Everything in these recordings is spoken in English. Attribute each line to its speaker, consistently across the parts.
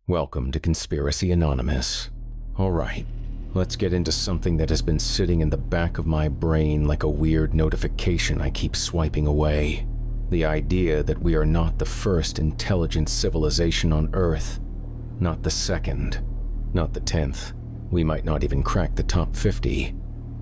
Speaker 1: Welcome to Conspiracy Anonymous. Alright, let's get into something that has been sitting in the back of my brain like a weird notification I keep swiping away. The idea that we are not the first intelligent civilization on Earth, not the second, not the 10th. We might not even crack the top 50.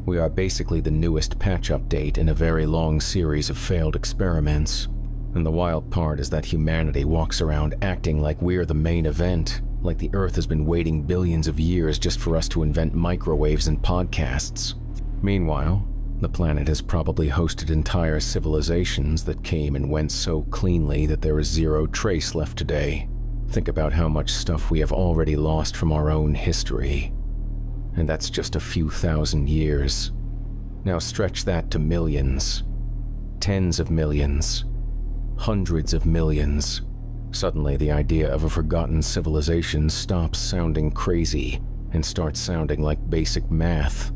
Speaker 1: We are basically the newest patch update in a very long series of failed experiments. And the wild part is that humanity walks around acting like we're the main event, like the Earth has been waiting billions of years just for us to invent microwaves and podcasts. Meanwhile, the planet has probably hosted entire civilizations that came and went so cleanly that there is zero trace left today. Think about how much stuff we have already lost from our own history. And that's just a few thousand years. Now stretch that to millions, tens of millions, hundreds of millions. Suddenly, the idea of a forgotten civilization stops sounding crazy and starts sounding like basic math.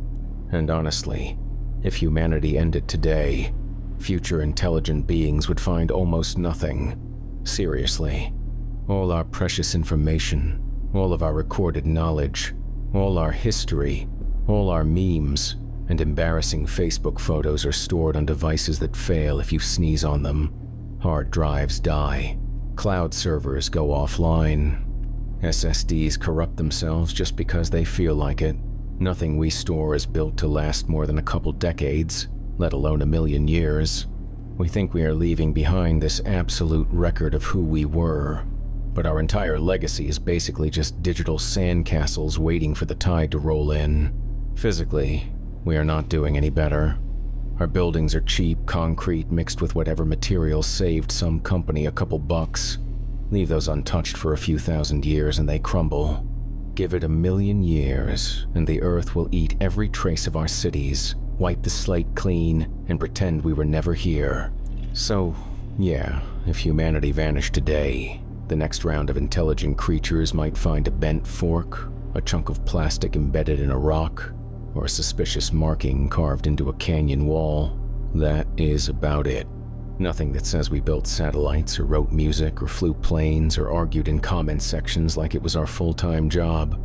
Speaker 1: And honestly, if humanity ended today, future intelligent beings would find almost nothing. Seriously. All our precious information, all of our recorded knowledge, all our history, all our memes, and embarrassing Facebook photos are stored on devices that fail if you sneeze on them. Hard drives die. Cloud servers go offline. SSDs corrupt themselves just because they feel like it. Nothing we store is built to last more than a couple decades, let alone a million years. We think we are leaving behind this absolute record of who we were, but our entire legacy is basically just digital sandcastles waiting for the tide to roll in. Physically, we are not doing any better. Our buildings are cheap concrete mixed with whatever material saved some company a couple bucks. Leave those untouched for a few thousand years and they crumble. Give it 1,000,000 years and the Earth will eat every trace of our cities, wipe the slate clean, and pretend we were never here. So, yeah, if humanity vanished today, the next round of intelligent creatures might find a bent fork, a chunk of plastic embedded in a rock, or a suspicious marking carved into a canyon wall. That is about it. Nothing that says we built satellites or wrote music or flew planes or argued in comment sections like it was our full-time job.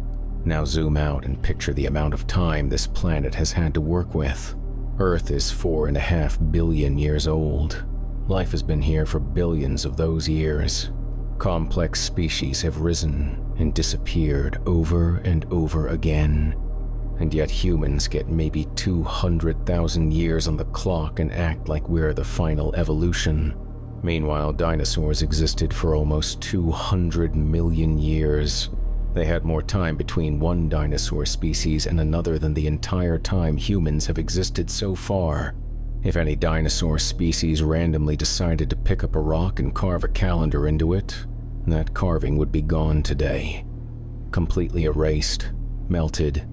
Speaker 1: Now zoom out and picture the amount of time this planet has had to work with. Earth is 4.5 billion years old. Life has been here for billions of those years. Complex species have risen and disappeared over and over again. And yet humans get maybe 200,000 years on the clock and act like we're the final evolution. Meanwhile, dinosaurs existed for almost 200 million years. They had more time between one dinosaur species and another than the entire time humans have existed so far. If any dinosaur species randomly decided to pick up a rock and carve a calendar into it, that carving would be gone today. Completely erased, melted,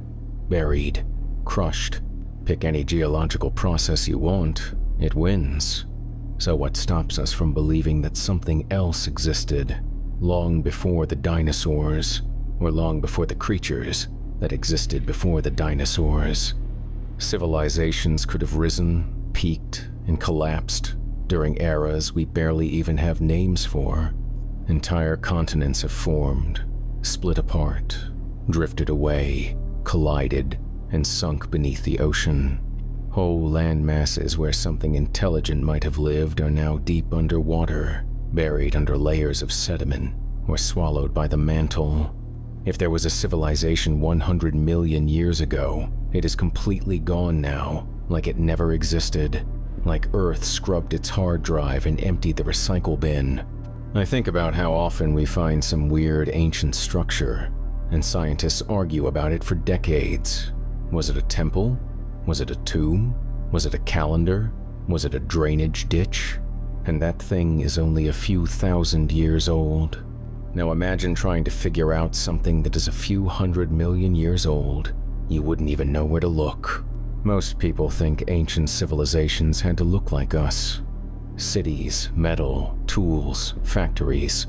Speaker 1: buried, crushed. Pick any geological process you want, it wins. So what stops us from believing that something else existed long before the dinosaurs, or long before the creatures that existed before the dinosaurs? Civilizations could have risen, peaked, and collapsed during eras we barely even have names for. Entire continents have formed, split apart, drifted away, collided, and sunk beneath the ocean. Whole land masses where something intelligent might have lived are now deep underwater, buried under layers of sediment, or swallowed by the mantle. If there was a civilization 100 million years ago, it is completely gone now, like it never existed, like Earth scrubbed its hard drive and emptied the recycle bin. I think about how often we find some weird ancient structure, and scientists argue about it for decades. Was it a temple? Was it a tomb? Was it a calendar? Was it a drainage ditch? And that thing is only a few thousand years old. Now imagine trying to figure out something that is a few 100 million years old. You wouldn't even know where to look. Most people think ancient civilizations had to look like us. Cities, metal, tools, factories.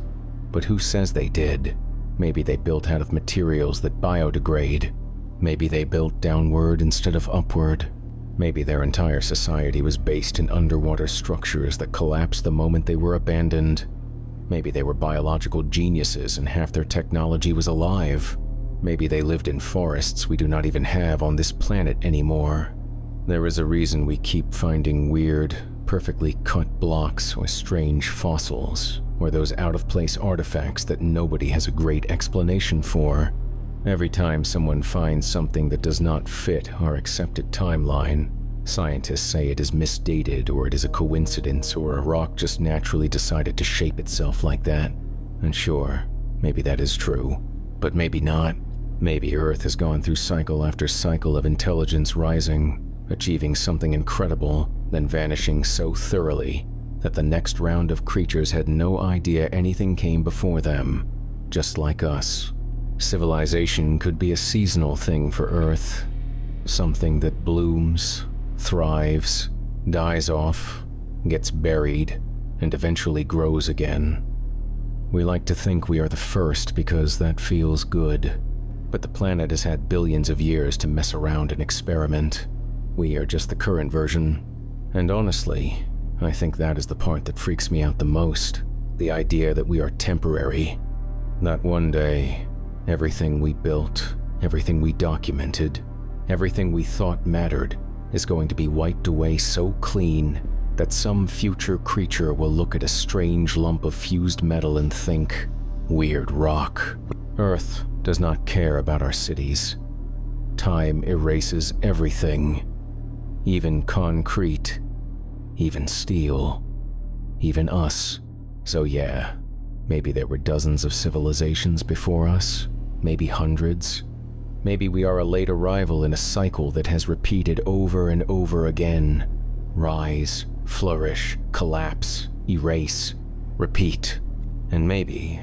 Speaker 1: But who says they did? Maybe they built out of materials that biodegrade. Maybe they built downward instead of upward. Maybe their entire society was based in underwater structures that collapsed the moment they were abandoned. Maybe they were biological geniuses and half their technology was alive. Maybe they lived in forests we do not even have on this planet anymore. There is a reason we keep finding weird, perfectly cut blocks or strange fossils, or those out-of-place artifacts that nobody has a great explanation for. Every time someone finds something that does not fit our accepted timeline, scientists say it is misdated or it is a coincidence or a rock just naturally decided to shape itself like that. And sure, maybe that is true, but maybe not. Maybe Earth has gone through cycle after cycle of intelligence rising, achieving something incredible, then vanishing so thoroughly that the next round of creatures had no idea anything came before them, just like us. Civilization could be a seasonal thing for Earth, something that blooms, thrives, dies off, gets buried, and eventually grows again. We like to think we are the first because that feels good, but the planet has had billions of years to mess around and experiment. We are just the current version, and honestly, I think that is the part that freaks me out the most, the idea that we are temporary, that one day, everything we built, everything we documented, everything we thought mattered is going to be wiped away so clean that some future creature will look at a strange lump of fused metal and think, weird rock. Earth does not care about our cities. Time erases everything, even concrete, even steel, even us. So yeah, maybe there were dozens of civilizations before us, maybe hundreds. Maybe we are a late arrival in a cycle that has repeated over and over again. Rise, flourish, collapse, erase, repeat. And maybe,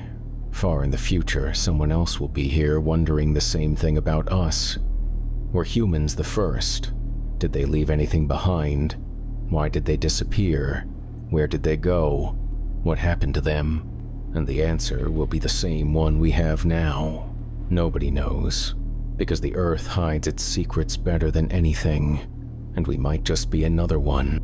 Speaker 1: far in the future, someone else will be here wondering the same thing about us. Were humans the first? Did they leave anything behind? Why did they disappear? Where did they go? What happened to them? And the answer will be the same one we have now. Nobody knows, because the Earth hides its secrets better than anything, and we might just be another one.